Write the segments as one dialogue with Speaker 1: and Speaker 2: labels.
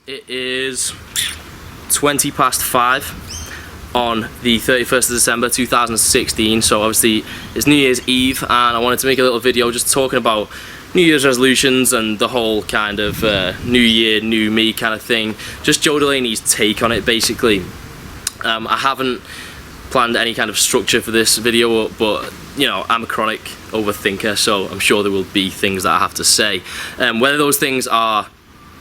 Speaker 1: It is 5:20 on the 31st of December 2016, so obviously it's New Year's Eve, and I wanted to make a little video just talking about New Year's resolutions and the whole kind of New Year, New Me kind of thing. Just Joe Delaney's take on it, basically. I haven't planned any kind of structure for this video, but you know, I'm a chronic overthinker, so I'm sure there will be things that I have to say. Whether those things are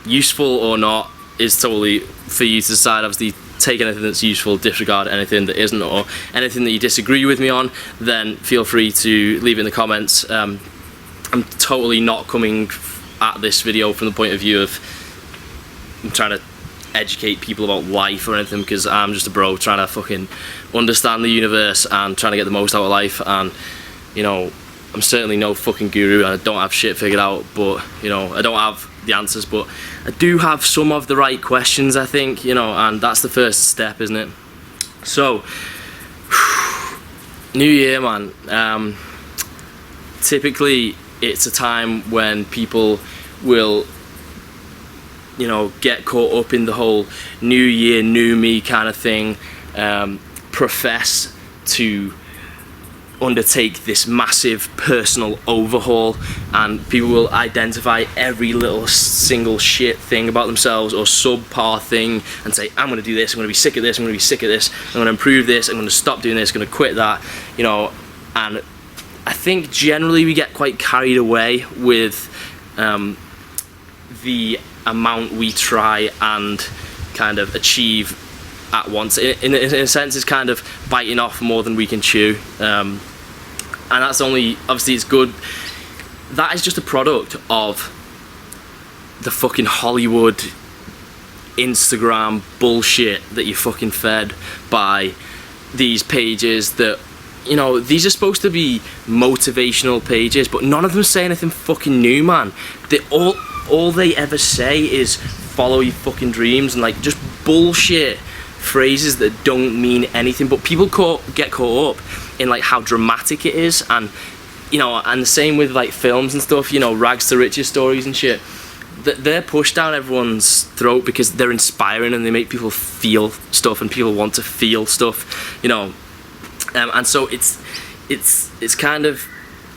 Speaker 1: useful or not is totally for you to decide. Obviously, take anything that's useful, disregard anything that isn't, or anything that you disagree with me on, then feel free to leave it in the comments. I'm totally not coming at this video from the point of view of I'm trying to educate people about life or anything, because I'm just a bro trying to fucking understand the universe and trying to get the most out of life. And you know, I'm certainly no fucking guru and I don't have shit figured out, but you know, I don't have the answers, but I do have some of the right questions, I think, you know, and that's the first step, isn't it? So New Year, man. Typically it's a time when people will, you know, get caught up in the whole New Year, New Me kind of thing, profess to undertake this massive personal overhaul, and people will identify every little single shit thing about themselves or subpar thing and say, I'm going to do this, I'm going to be sick of this, I'm going to be sick of this, I'm going to improve this, I'm going to stop doing this, I'm going to quit that, you know. And I think generally we get quite carried away with the amount we try and kind of achieve at once. In a sense, it's kind of biting off more than we can chew, and that's only, obviously it's good. That is just a product of the fucking Hollywood Instagram bullshit that you're fucking fed by these pages that, you know, these are supposed to be motivational pages, but none of them say anything fucking new, man. They all they ever say is follow your fucking dreams and like just bullshit phrases that don't mean anything, but people get caught up in like how dramatic it is, and you know, and the same with like films and stuff, you know, rags to riches stories and shit. They're pushed down everyone's throat because they're inspiring and they make people feel stuff, and people want to feel stuff, you know. And so it's kind of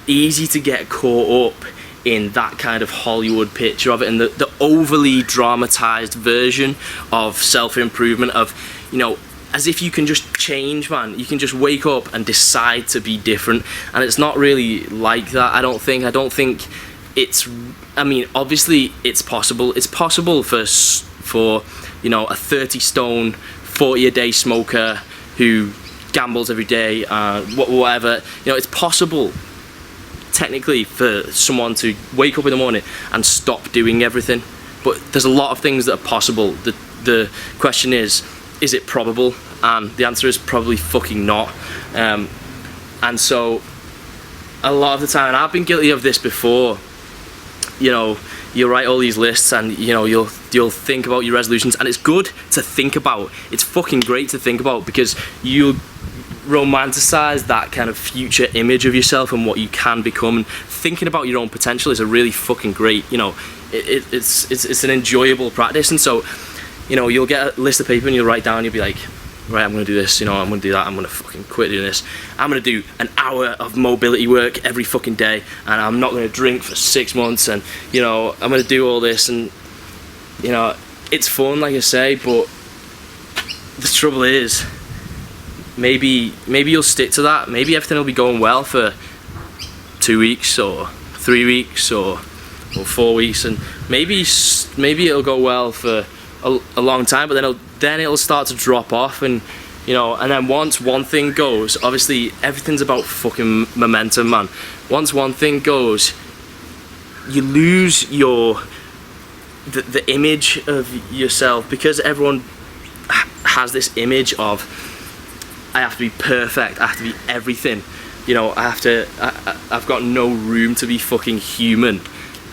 Speaker 1: easy to get caught up in that kind of Hollywood picture of it, and the overly dramatized version of self-improvement, of, you know, as if you can just change, man. You can just wake up and decide to be different, and it's not really like that. I don't think it's, I mean, obviously it's possible. It's possible for you know, a 30 stone 40 a day smoker who gambles every day, whatever, you know, it's possible technically for someone to wake up in the morning and stop doing everything, but there's a lot of things that are possible. The question is it probable? And the answer is probably fucking not. And so a lot of the time, and I've been guilty of this before, you know, you write all these lists and, you know, you'll think about your resolutions, and it's good to think about. It's fucking great to think about, because you romanticize that kind of future image of yourself and what you can become, and thinking about your own potential is a really fucking great, you know, it's an enjoyable practice. And so, you know, you'll get a list of paper and you'll write down, you'll be like, right, I'm going to do this, you know, I'm going to do that, I'm going to fucking quit doing this, I'm going to do an hour of mobility work every fucking day, and I'm not going to drink for 6 months, and, you know, I'm going to do all this, and, you know, it's fun, like I say, but the trouble is, maybe you'll stick to that, maybe everything will be going well for 2 weeks, or 3 weeks, or 4 weeks, and maybe it'll go well for a long time, but then it'll start to drop off, and you know, and then once one thing goes, obviously everything's about fucking momentum, man. Once one thing goes, you lose the image of yourself, because everyone has this image of, I have to be perfect, I have to be everything, you know, I've got no room to be fucking human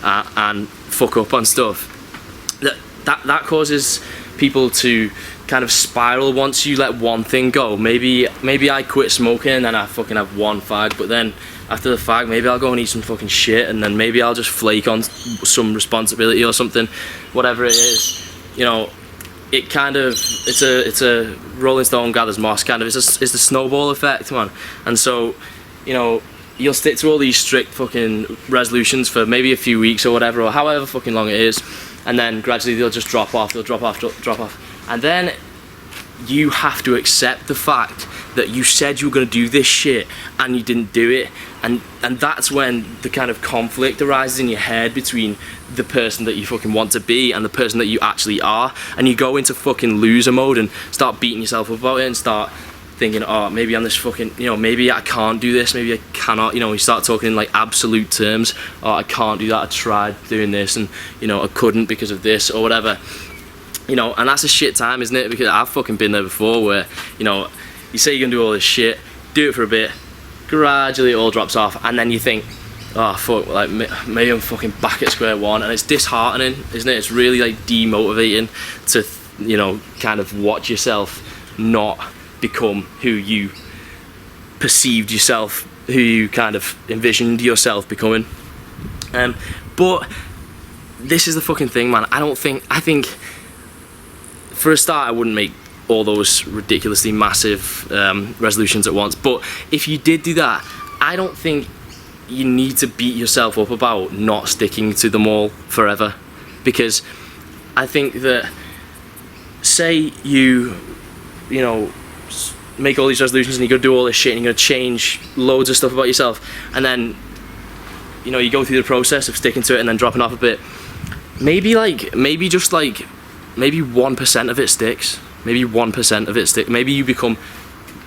Speaker 1: and fuck up on stuff. That causes people to kind of spiral once you let one thing go. Maybe I quit smoking and then I fucking have one fag, but then after the fag, maybe I'll go and eat some fucking shit, and then maybe I'll just flake on some responsibility or something, whatever it is. you know, it kind of, it's a rolling stone gathers moss kind of. It's the snowball effect, man. And so, you know, you'll stick to all these strict fucking resolutions for maybe a few weeks or whatever, or however fucking long it is, and then gradually they'll just drop off, and then you have to accept the fact that you said you were going to do this shit and you didn't do it, and that's when the kind of conflict arises in your head between the person that you fucking want to be and the person that you actually are, and you go into fucking loser mode and start beating yourself up about it and start thinking, oh, maybe I'm this fucking, you know, maybe I can't do this, maybe I cannot, you know, you start talking in like absolute terms. Oh, I can't do that, I tried doing this and, you know, I couldn't because of this or whatever, you know, and that's a shit time, isn't it? Because I've fucking been there before where, you know, you say you're gonna do all this shit, do it for a bit, gradually it all drops off, and then you think, oh fuck, like maybe I'm fucking back at square one, and it's disheartening, isn't it? It's really like demotivating to, you know, kind of watch yourself not become who you perceived yourself, who you kind of envisioned yourself becoming. But this is the fucking thing, man. I think for a start I wouldn't make all those ridiculously massive resolutions at once, but if you did do that, I don't think you need to beat yourself up about not sticking to them all forever, because I think that, say you know, make all these resolutions and you're gonna do all this shit and you're gonna change loads of stuff about yourself, and then, you know, you go through the process of sticking to it and then dropping off a bit, maybe 1% of it sticks, maybe you become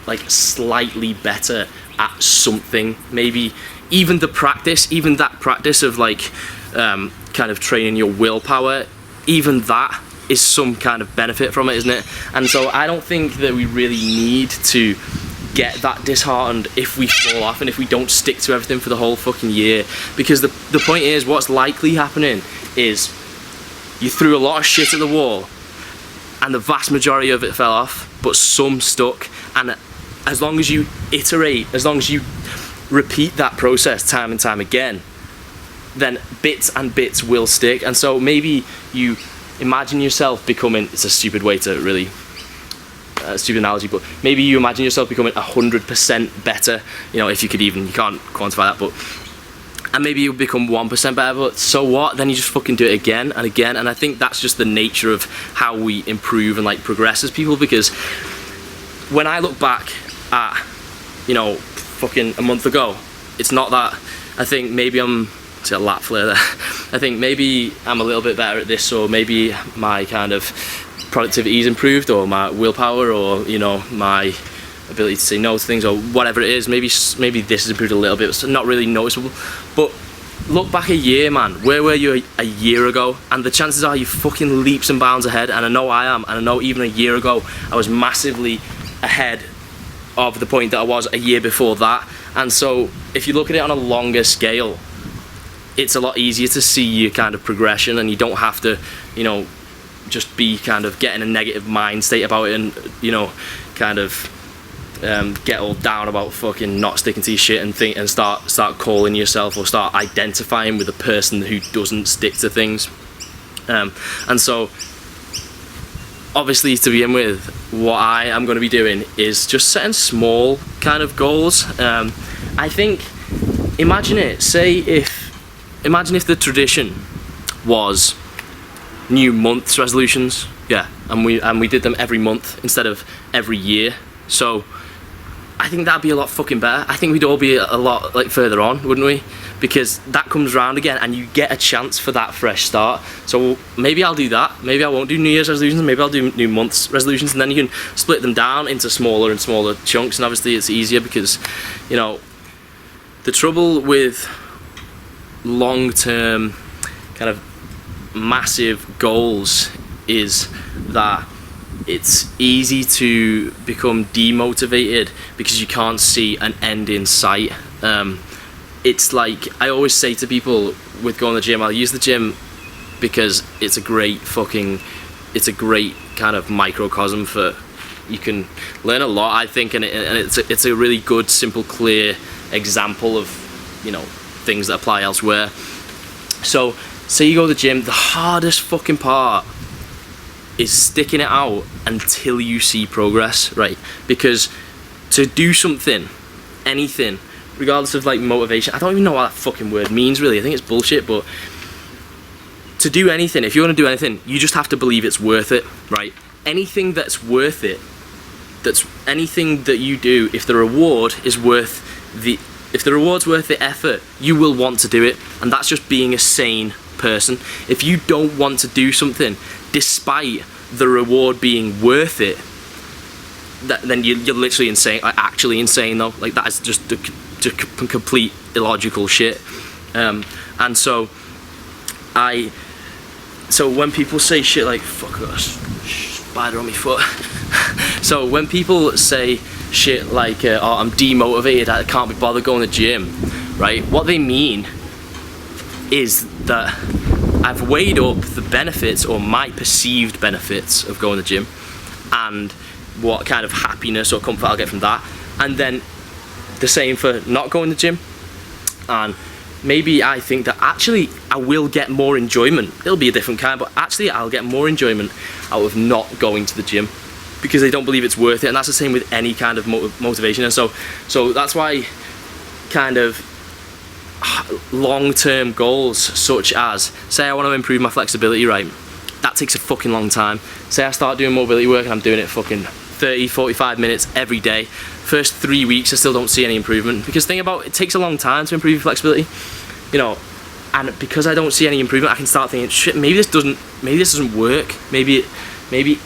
Speaker 1: like slightly better at something, maybe even that practice of like kind of training your willpower, even that is some kind of benefit from it, isn't it? And so I don't think that we really need to get that disheartened if we fall off and if we don't stick to everything for the whole fucking year, because the point is, what's likely happening is you threw a lot of shit at the wall and the vast majority of it fell off, but some stuck, and as long as you iterate, as long as you repeat that process time and time again, then bits and bits will stick. And so maybe you imagine yourself becoming, it's a stupid way to really, stupid analogy, but maybe you imagine yourself becoming 100% better, you know, if you can't quantify that, but, and maybe you become 1% better, but so what, then you just fucking do it again and again. And I think that's just the nature of how we improve and like progress as people, because when I look back at, you know, fucking a month ago, it's not that I think maybe I'm, see a lat flare there, I think maybe I'm a little bit better at this, or maybe my kind of productivity's improved, or my willpower, or, you know, my ability to say no to things, or whatever it is. Maybe this has improved a little bit, but not really noticeable. But look back a year, man, where were you a year ago? And the chances are you fucking leaps and bounds ahead, and I know I am, and I know even a year ago I was massively ahead of the point that I was a year before that. And so if you look at it on a longer scale, it's a lot easier to see your kind of progression, and you don't have to, you know, just be kind of getting a negative mind state about it, and, you know, kind of get all down about fucking not sticking to your shit, and think and start calling yourself, or start identifying with a person who doesn't stick to things. And so obviously, to begin with, what I am going to be doing is just setting small kind of goals. I think, imagine if the tradition was new month's resolutions, yeah, and we did them every month instead of every year. So I think that'd be a lot fucking better. I think we'd all be a lot like further on, wouldn't we? Because that comes round again and you get a chance for that fresh start. So maybe I'll do that. Maybe I won't do New Year's resolutions, maybe I'll do new month's resolutions, and then you can split them down into smaller and smaller chunks, and obviously it's easier because, you know, the trouble with long-term kind of massive goals is that it's easy to become demotivated because you can't see an end in sight. It's like, I always say to people with going to the gym, I'll use the gym because it's a great kind of microcosm for, you can learn a lot, I think, and it's a really good, simple, clear example of, you know, things that apply elsewhere. So say you go to the gym, the hardest fucking part is sticking it out until you see progress, right? Because to do something, anything, regardless of like motivation, I don't even know what that fucking word means really, I think it's bullshit, but to do anything, if you want to do anything, you just have to believe it's worth it, right? Anything that's worth it, that's anything that you do, if the reward's worth the effort, you will want to do it, and that's just being a sane person. If you don't want to do something despite the reward being worth it, then you're literally insane, like actually insane though. Like that is just complete illogical shit. And so when people say shit like fuck, I got a spider on my foot. So when people say shit like oh, I'm demotivated, I can't be bothered going to the gym, right? What they mean is that I've weighed up the benefits, or my perceived benefits, of going to the gym, and what kind of happiness or comfort I'll get from that, and then the same for not going to the gym. And maybe I think that actually I will get more enjoyment, it'll be a different kind, but actually I'll get more enjoyment out of not going to the gym, because they don't believe it's worth it. And that's the same with any kind of motivation. And so that's why kind of long-term goals, such as, say I want to improve my flexibility, right, that takes a fucking long time. Say I start doing mobility work and I'm doing it fucking 30-45 minutes every day. First 3 weeks I still don't see any improvement, because think about it, takes a long time to improve your flexibility, you know. And because I don't see any improvement, I can start thinking, shit, maybe this doesn't work, maybe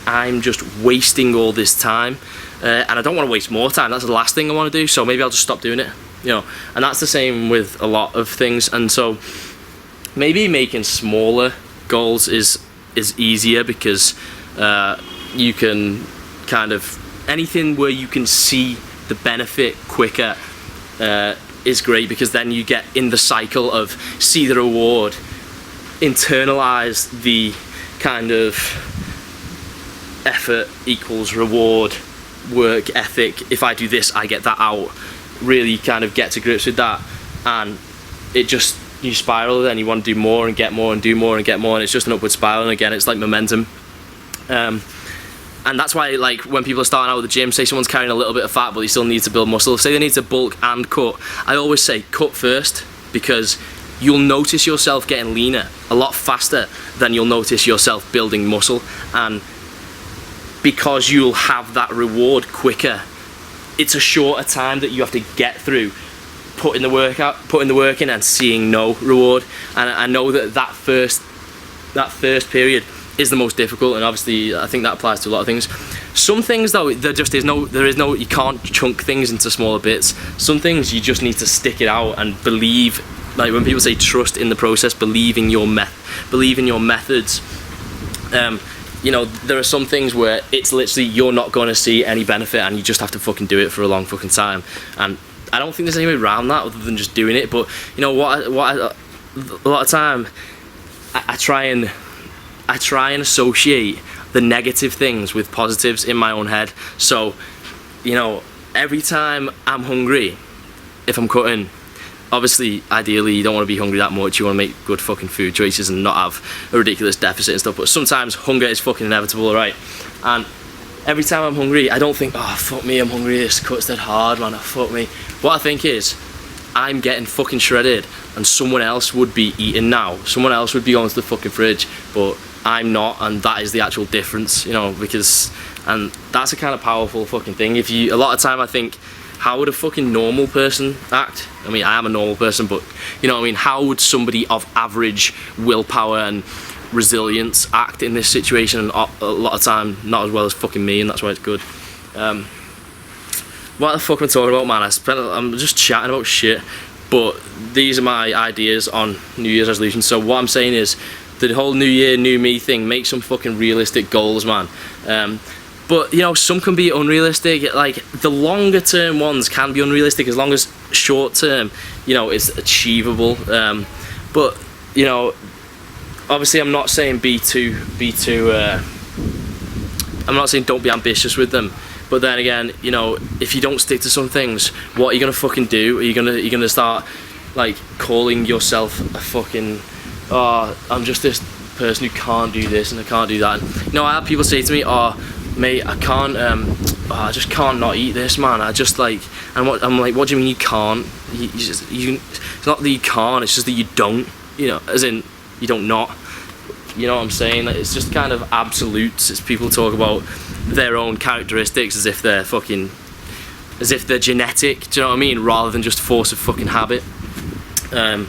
Speaker 1: I'm just wasting all this time, and I don't want to waste more time. That's the last thing I want to do, so maybe I'll just stop doing it, you know. And that's the same with a lot of things. And so maybe making smaller goals is easier, because you can kind of, anything where you can see the benefit quicker is great, because then you get in the cycle of see the reward, internalize the kind of effort equals reward, work ethic, if I do this I get that out, really kind of get to grips with that, and it just, you spiral, then you want to do more and get more and do more and get more, and it's just an upward spiral. And again, it's like momentum. And that's why, like, when people are starting out with the gym, say someone's carrying a little bit of fat but he still needs to build muscle, say they need to bulk and cut, I always say cut first, because you'll notice yourself getting leaner a lot faster than you'll notice yourself building muscle. And because you'll have that reward quicker, it's a shorter time that you have to get through putting the work in and seeing no reward. And I know that first period is the most difficult, and obviously I think that applies to a lot of things. Some things though, there is no, you can't chunk things into smaller bits. Some things you just need to stick it out and believe, like when people say trust in the process, believe in your methods. You know, there are some things where it's literally you're not going to see any benefit, and you just have to fucking do it for a long fucking time. And I don't think there's any way around that other than just doing it. But you know what? A lot of time, I try and associate the negative things with positives in my own head. So, you know, every time I'm hungry, if I'm cutting, obviously, ideally, you don't want to be hungry that much. You want to make good fucking food choices and not have a ridiculous deficit and stuff. But sometimes hunger is fucking inevitable, right? And every time I'm hungry, I don't think, oh, fuck me, I'm hungry, this cut's dead hard, man, fuck me. What I think is, I'm getting fucking shredded, and someone else would be eating now. Someone else would be going to the fucking fridge, but I'm not, and that is the actual difference, you know, and that's a kind of powerful fucking thing. A lot of time I think, how would a fucking normal person act? I mean, I am a normal person, but, you know what I mean, how would somebody of average willpower and resilience act in this situation? And a lot of time, not as well as fucking me, and that's why it's good. What the fuck am I talking about, man? I'm just chatting about shit, but these are my ideas on New Year's resolutions. So what I'm saying is, the whole New Year, New Me thing, make some fucking realistic goals, man. But, you know, some can be unrealistic. Like, the longer term ones can be unrealistic, as long as short term, you know, it's achievable. But, you know, obviously I'm not saying I'm not saying don't be ambitious with them. But then again, you know, if you don't stick to some things, what are you gonna fucking do? Are you gonna start, like, calling yourself a fucking, oh, I'm just this person who can't do this and I can't do that. And, you know, I have people say to me, "Oh, mate, I can't. I just can't not eat this, man. I just like." And I'm like, "What do you mean you can't? It's not that you can't. It's just that you don't. You know, as in you don't not. You know what I'm saying? Like, it's just kind of absolutes. It's people talk about their own characteristics as if they're genetic. Do you know what I mean? Rather than just force of fucking habit. I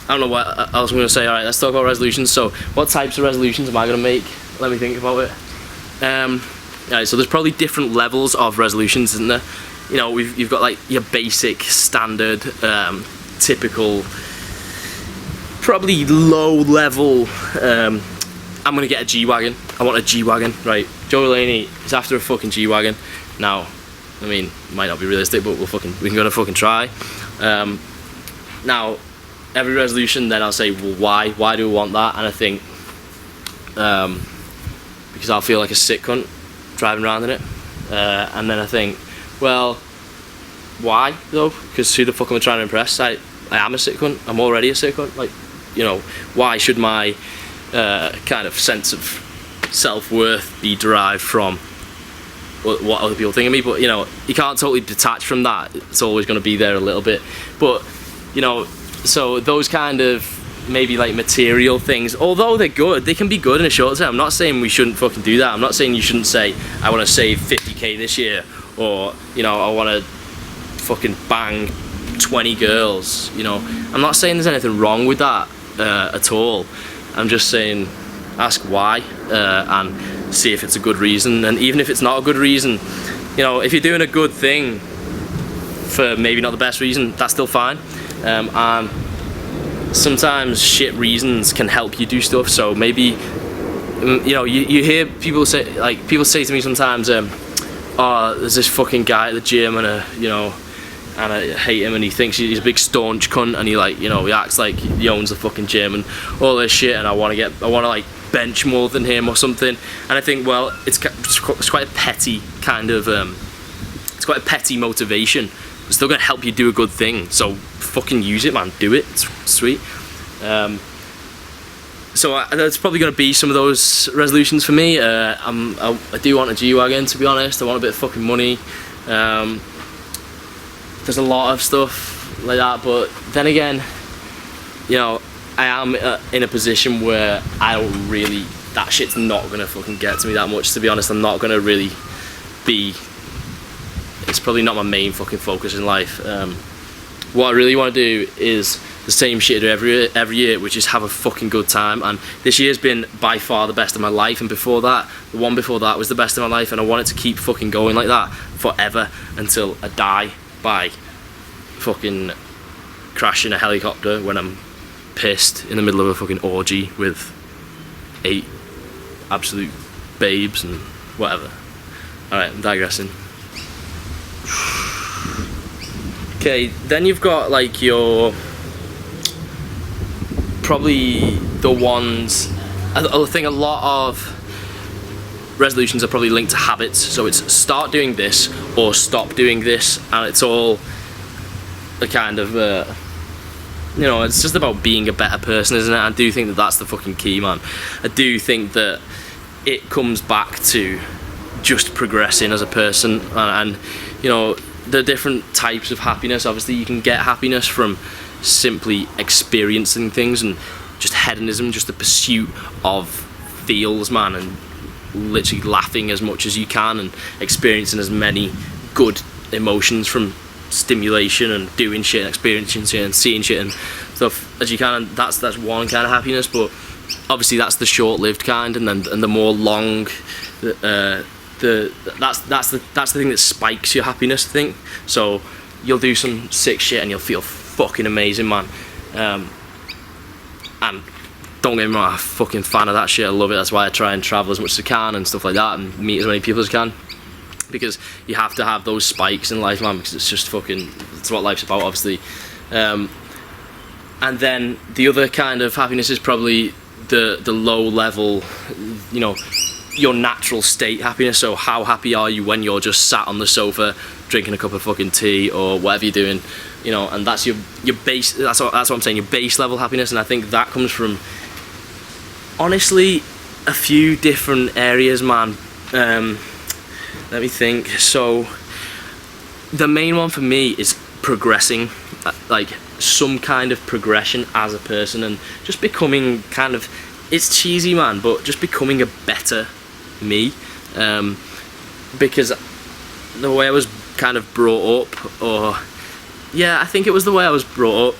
Speaker 1: don't know what else I'm going to say. Alright, let's talk about resolutions. So, what types of resolutions am I going to make? Let me think about it. Alright, so there's probably different levels of resolutions, isn't there? You know, you've got like your basic, standard, typical, probably low level. I'm going to get a G-Wagon. I want a G-Wagon, right? Joe Delaney is after a fucking G-Wagon. Now, I mean, it might not be realistic, but we can go to fucking try. Now, every resolution, then I'll say, well, why? Why do I want that? And I think, because I'll feel like a sick cunt driving around in it. And then I think, well, why though? Because who the fuck am I trying to impress? I am a sick cunt. I'm already a sick cunt. Like, you know, why should my kind of sense of self-worth be derived from what other people think of me? But, you know, you can't totally detach from that. It's always going to be there a little bit. But, you know, so those kind of maybe like material things, although they're good, they can be good in a short term. I'm not saying we shouldn't fucking do that. I'm not saying you shouldn't say, I want to save 50k this year, or, you know, I want to fucking bang 20 girls. You know, I'm not saying there's anything wrong with that at all. I'm just saying, ask why, and see if it's a good reason. And even if it's not a good reason, you know, if you're doing a good thing for maybe not the best reason, that's still fine. And sometimes shit reasons can help you do stuff. So maybe, you know, you hear people say to me sometimes, oh, there's this fucking guy at the gym and you know, and I hate him and he thinks he's a big staunch cunt and he, like, you know, he acts like he owns the fucking gym and all this shit, and I want to like bench more than him or something. And I think, well, it's quite a petty kind of it's quite a petty motivation. It's still gonna help you do a good thing, so fucking use it, man. Do it. It's sweet. So that's probably gonna be some of those resolutions for me. I do want a G-Wagon, to be honest. I want a bit of fucking money. There's a lot of stuff like that, but then again, you know, I am in a position where I don't really, that shit's not gonna fucking get to me that much, to be honest. I'm not gonna really be, it's probably not my main fucking focus in life. What I really want to do is the same shit I do every year, which is have a fucking good time. And this year's been by far the best of my life, and before that, the one before that was the best of my life, and I want it to keep fucking going like that forever until I die by fucking crashing a helicopter when I'm pissed in the middle of a fucking orgy with 8 absolute babes and whatever. Alright, I'm digressing. Okay, then you've got like your, probably the ones, I think a lot of resolutions are probably linked to habits. So it's start doing this or stop doing this, and it's all a kind of you know, it's just about being a better person, isn't it? I do think that that's the fucking key, man. I do think that it comes back to just progressing as a person, and you know, the different types of happiness. Obviously you can get happiness from simply experiencing things and just hedonism, just the pursuit of feels, man, and literally laughing as much as you can and experiencing as many good emotions from stimulation and doing shit and experiencing shit and seeing shit and stuff as you can. And that's one kind of happiness, but obviously that's the short-lived kind, and the more long, that's the thing that spikes your happiness, I think. So you'll do some sick shit and you'll feel fucking amazing, man. And don't get me wrong, I'm a fucking fan of that shit. I love it. That's why I try and travel as much as I can and stuff like that, and meet as many people as I can, because you have to have those spikes in life, man, because it's just fucking, it's what life's about, obviously. And then the other kind of happiness is probably the low level, you know, your natural state happiness. So how happy are you when you're just sat on the sofa drinking a cup of fucking tea or whatever you're doing, you know? And that's your base, that's what I'm saying, your base level happiness. And I think that comes from Honestly, a few different areas, man. Let me think. So the main one for me is progressing, like some kind of progression as a person, and just becoming kind of, it's cheesy, man, but just becoming a better me. Because the way I was kind of brought up, or yeah, I think it was the way I was brought up,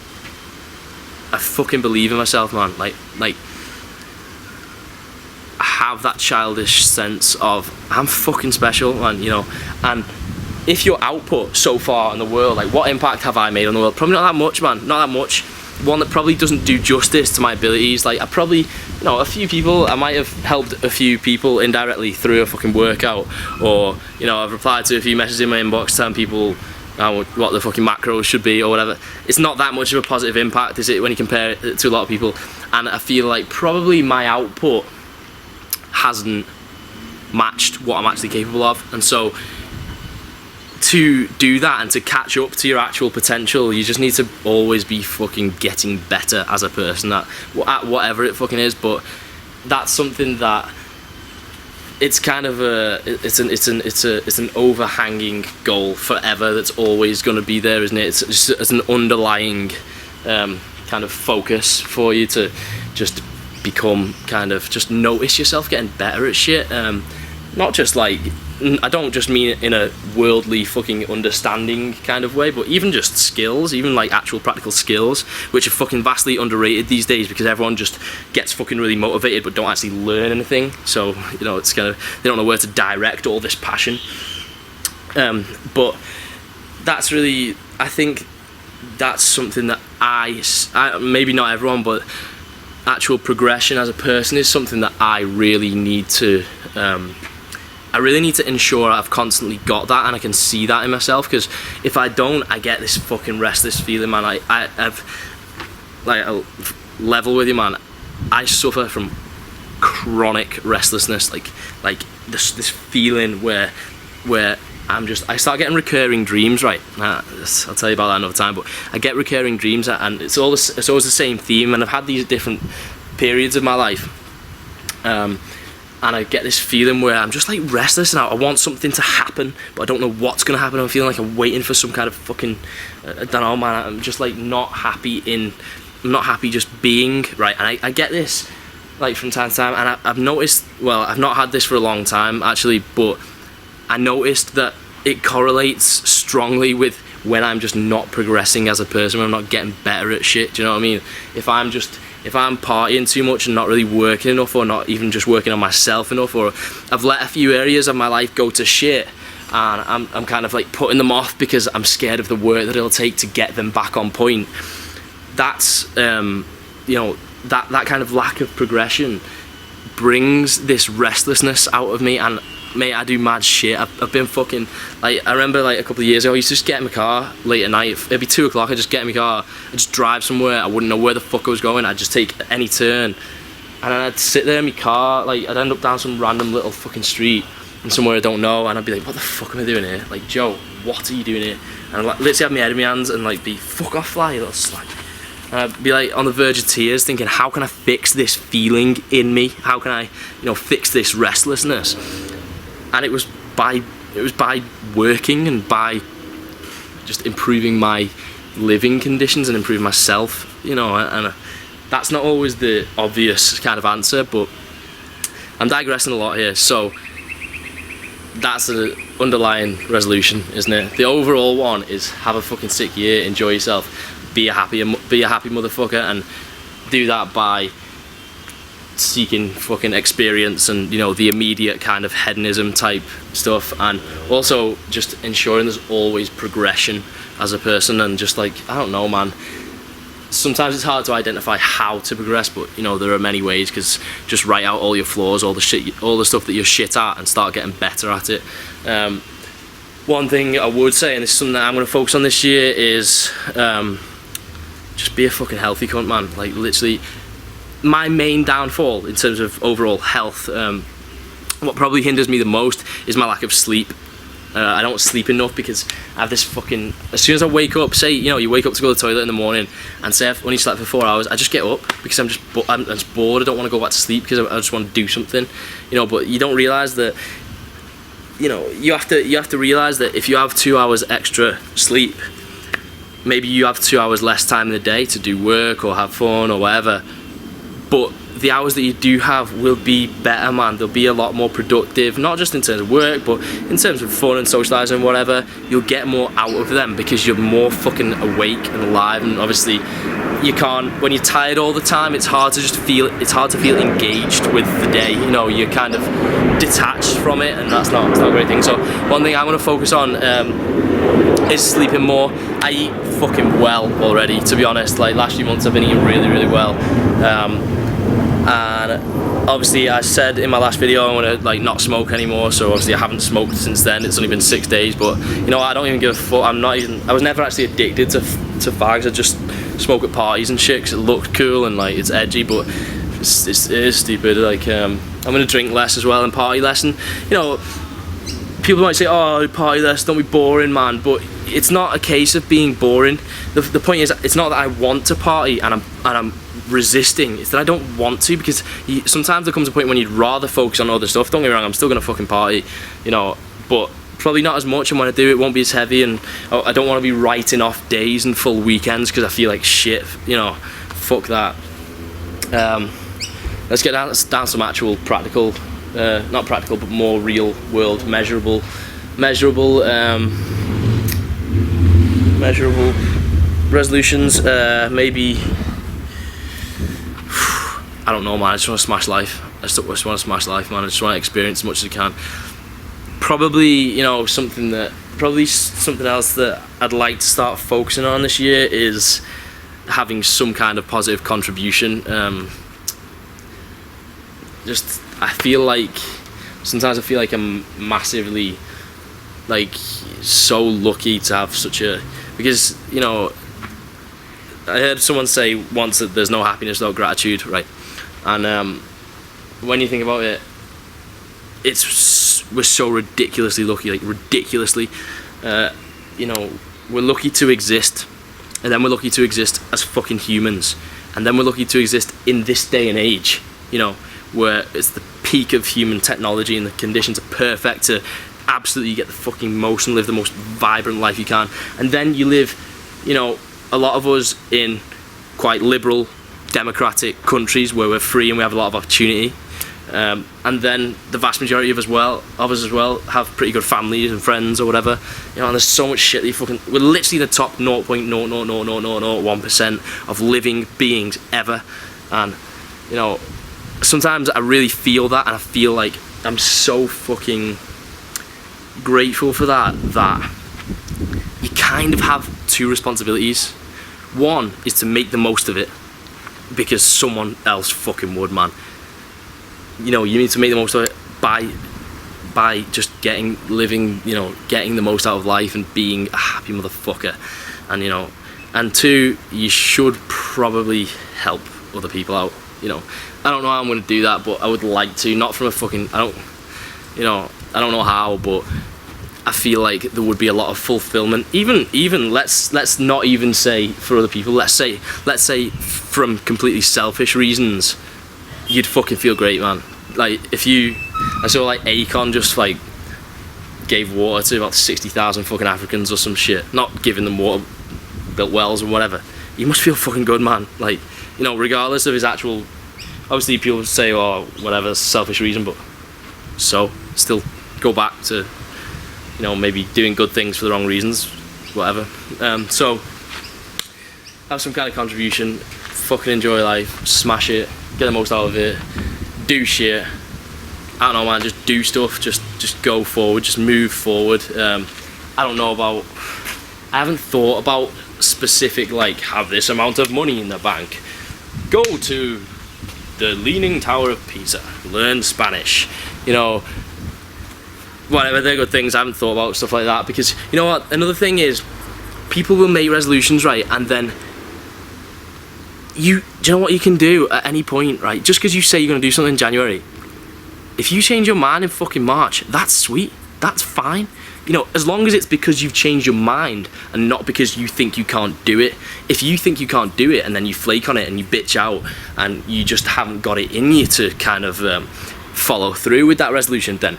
Speaker 1: I fucking believe in myself, man. Like I have that childish sense of I'm fucking special, man, you know. And if your output so far in the world, like what impact have I made on the world? Probably not that much, man, not that much. One that probably doesn't do justice to my abilities. Like I probably, you know, a few people, I might have helped a few people indirectly through a fucking workout, or, you know, I've replied to a few messages in my inbox telling people what the fucking macros should be or whatever. It's not that much of a positive impact, is it, when you compare it to a lot of people? And I feel like probably my output hasn't matched what I'm actually capable of. And so to do that and to catch up to your actual potential, you just need to always be fucking getting better as a person at whatever it fucking is. But that's something that it's kind of it's an overhanging goal forever that's always going to be there, isn't it? It's an underlying kind of focus for you to just become, kind of just notice yourself getting better at shit. Not just like, I don't just mean it in a worldly fucking understanding kind of way, but even just skills, even like actual practical skills, which are fucking vastly underrated these days because everyone just gets fucking really motivated but don't actually learn anything. So, you know, it's kind of, they don't know where to direct all this passion. But that's really, I think that's something that I maybe not everyone, but actual progression as a person is something that I really need to ensure I've constantly got that, and I can see that in myself, because if I don't, I get this fucking restless feeling, man. I've like, I'll level with you, man, I suffer from chronic restlessness, like this feeling where I start getting recurring dreams, right? I'll tell you about that another time, but I get recurring dreams, and it's always the same theme, and I've had these different periods of my life, and I get this feeling where I'm just like restless, and I want something to happen, but I don't know what's gonna happen. I'm feeling like I'm waiting for some kind of fucking, I don't know, man. I'm just like not happy just being, right? And I get this like from time to time, and I've noticed, well, I've not had this for a long time actually, but I noticed that it correlates strongly with when I'm just not progressing as a person, when I'm not getting better at shit. Do you know what I mean? If I'm partying too much and not really working enough, or not even just working on myself enough, or I've let a few areas of my life go to shit, and I'm kind of like putting them off because I'm scared of the work that it'll take to get them back on point. That's you know, that kind of lack of progression brings this restlessness out of me, and mate, I do mad shit. I've been fucking, like, I remember like a couple of years ago, I used to just get in my car late at night, it'd be 2 o'clock, I'd just get in my car, I'd just drive somewhere, I wouldn't know where the fuck I was going, I'd just take any turn, and then I'd sit there in my car, like, I'd end up down some random little fucking street, in somewhere I don't know, and I'd be like, what the fuck am I doing here? Like, Joe, what are you doing here? And I'd like, literally have my head in my hands, and like, be, fuck off, fly, you little slag. And I'd be like on the verge of tears, thinking, how can I fix this feeling in me? How can I, you know, fix this restlessness? And it was by working and by just improving my living conditions and improving myself, you know. And that's not always the obvious kind of answer, but I'm digressing a lot here. So that's an underlying resolution, isn't it? The overall one is have a fucking sick year, enjoy yourself, be a happy motherfucker, and do that by seeking fucking experience and, you know, the immediate kind of hedonism type stuff, and also just ensuring there's always progression as a person. And just like, I don't know, man, sometimes it's hard to identify how to progress, but, you know, there are many ways, because just write out all your flaws, all the stuff that you're shit at, and start getting better at it. One thing I would say, and this is something that I'm going to focus on this year, is just be a fucking healthy cunt, man. Like, literally, my main downfall in terms of overall health, what probably hinders me the most is my lack of sleep. I don't sleep enough because I have this fucking, as soon as I wake up, say, you know, you wake up to go to the toilet in the morning, and say I've only slept for 4 hours, I just get up because I'm just bored. I don't want to go back to sleep because I just want to do something, you know. But you don't realise that, you know, you have to realise that if you have 2 hours extra sleep, maybe you have 2 hours less time in the day to do work or have fun or whatever, but the hours that you do have will be better, man. They'll be a lot more productive, not just in terms of work, but in terms of fun and socialising and whatever. You'll get more out of them because you're more fucking awake and alive. And obviously, you can't, when you're tired all the time, it's hard to feel engaged with the day. You know, you're kind of detached from it, and it's not a great thing. So one thing I'm going to focus on is sleeping more. I eat fucking well already, to be honest. Like, last few months I've been eating really, really well. And obviously I said in my last video I want to like not smoke anymore, so obviously I haven't smoked since then. It's only been 6 days, but you know, I don't even give a fuck. I was never actually addicted to fags. I just smoke at parties and shit because it looked cool and like it's edgy, but it is stupid. Like I'm gonna drink less as well and party less, and you know, people might say, oh, party less, don't be boring, man, but it's not a case of being boring. The point is, it's not that I want to party and I'm resisting, it's that I don't want to, because sometimes there comes a point when you'd rather focus on other stuff. Don't get me wrong, I'm still gonna fucking party, you know, but probably not as much, and when I do, it won't be as heavy, and I don't want to be writing off days and full weekends because I feel like shit, you know. Fuck that. Let's get down some actual practical, not practical, but more real world, measurable resolutions. Maybe, I don't know, man. I just want to smash life. I just want to smash life, man. I just want to experience as much as I can. Probably, you know, something else that I'd like to start focusing on this year is having some kind of positive contribution. Sometimes I feel like I'm massively, like, so lucky to have because, you know, I heard someone say once that there's no happiness without gratitude, right? And when you think about it, we're so ridiculously lucky, like ridiculously, you know, we're lucky to exist, and then we're lucky to exist as fucking humans, and then we're lucky to exist in this day and age, you know, where it's the peak of human technology and the conditions are perfect to absolutely get the fucking most and live the most vibrant life you can. And then you live, you know, a lot of us in quite liberal democratic countries where we're free and we have a lot of opportunity, and then the vast majority of us as well have pretty good families and friends or whatever, you know. And there's so much shit that we're literally the top 0.00001% of living beings ever. And you know, sometimes I really feel that, and I feel like I'm so fucking grateful for that you kind of have two responsibilities. One is to make the most of it because someone else fucking would, man. You know, you need to make the most of it by just living, you know, getting the most out of life and being a happy motherfucker. And you know, and two, you should probably help other people out, you know. I don't know how I'm going to do that, but I would like to. Not from a fucking, I don't know how, but I feel like there would be a lot of fulfillment. Even let's not even say for other people. Let's say from completely selfish reasons, you'd fucking feel great, man. Like I saw like Akon just like gave water to about 60,000 fucking Africans or some shit. Not giving them water, built wells and whatever. You must feel fucking good, man. Like, you know, regardless of his actual. Obviously, people say, oh, whatever, selfish reason, but so still go back to, you know, maybe doing good things for the wrong reasons, whatever. So have some kind of contribution, fucking enjoy life, smash it, get the most out of it, do shit. I don't know, man, just do stuff, just go forward, just move forward. I haven't thought about specific, like, have this amount of money in the bank, go to the Leaning Tower of Pisa, learn Spanish, you know, whatever. They're good things. I haven't thought about stuff like that because, you know what, another thing is, people will make resolutions, right, and then do you know what you can do at any point, right? Just because you say you're going to do something in January, if you change your mind in fucking March, that's sweet. that's fine. You know, as long as it's because you've changed your mind and not because you think you can't do it. If you think you can't do it and then you flake on it and you bitch out and you just haven't got it in you to kind of follow through with that resolution, then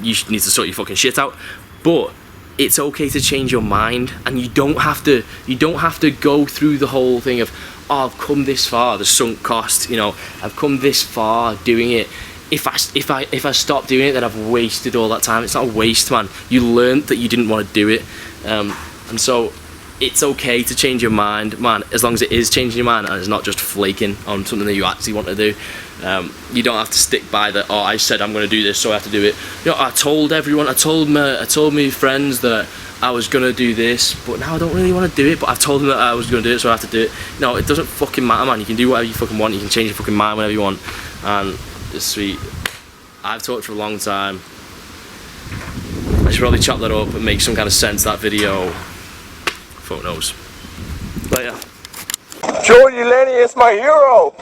Speaker 1: you need to sort your fucking shit out. But it's okay to change your mind, and you don't have to go through the whole thing of, oh, I've come this far, the sunk cost, you know, I've come this far doing it. If I stop doing it, then I've wasted all that time. It's not a waste, man. You learned that you didn't want to do it, and so it's okay to change your mind, man, as long as it is changing your mind and it's not just flaking on something that you actually want to do. You don't have to stick by that, oh, I said I'm going to do this, so I have to do it. You know, I told everyone, I told my friends that I was going to do this, but now I don't really want to do it, but I've told them that I was going to do it, so I have to do it. No, it doesn't fucking matter, man. You can do whatever you fucking want. You can change your fucking mind whenever you want, and it's sweet. I've talked for a long time. I should probably chop that up and make some kind of sense that video. Fuck knows. But yeah.
Speaker 2: Delaney is my hero.